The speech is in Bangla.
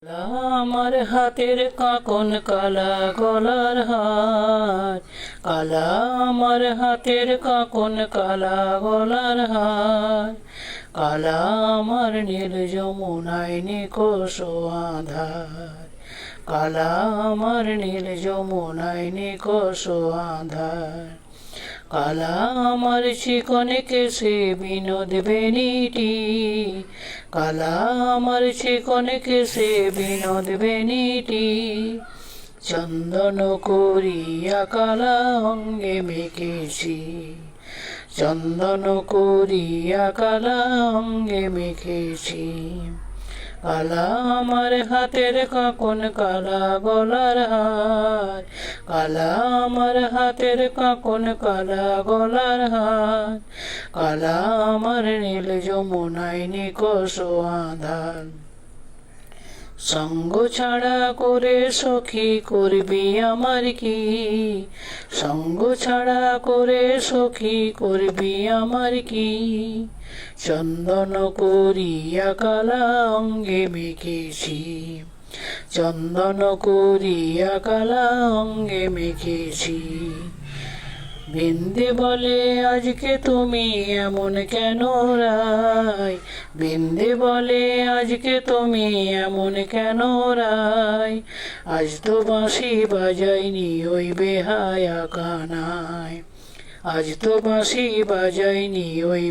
কালা আমার হাতের কাকন কালা গলার হার, কালা আমার হাতের কাকন কালা গলার হার, কালা আমার নীল যমুনায় নিকষ আধার, কালা আমার নীল যমুনায় নিকষ আধার, কালা আমার চিকনে কেশে বিনোদ বেনিটি, কালা আমার চিকনে কেশে বিনোদ বেনিটি, চন্দন করিয়া কালা অঙ্গে মেখেছি, চন্দন করিয়া কালা অঙ্গে মেখেছি, কালা আমার হাতের কাকন কালা গলার হার, কালা আমার হাতের কাকন কালা গলার হার, কালা আমার নীল যমুনায় নিকষ আধার, সঙ্গ ছাড়া করে সখী করবি আমার কি, সঙ্গ ছাড়া করে সখী করবি আমার কি, চন্দন করিয়া কালা অঙ্গে মেখেছি, চন্দন করিয়া কালা অঙ্গে মেখেছি, বিন্দে বলে আজকে তুমি এমন কেন রায়, বিন্দে বলে আজকে তুমি এমন কেন রায়, আজ তো বাঁশি বাজাইনি ওই বেহায়া কানায়, আজ তো বাঁশি বাজাইনি ওই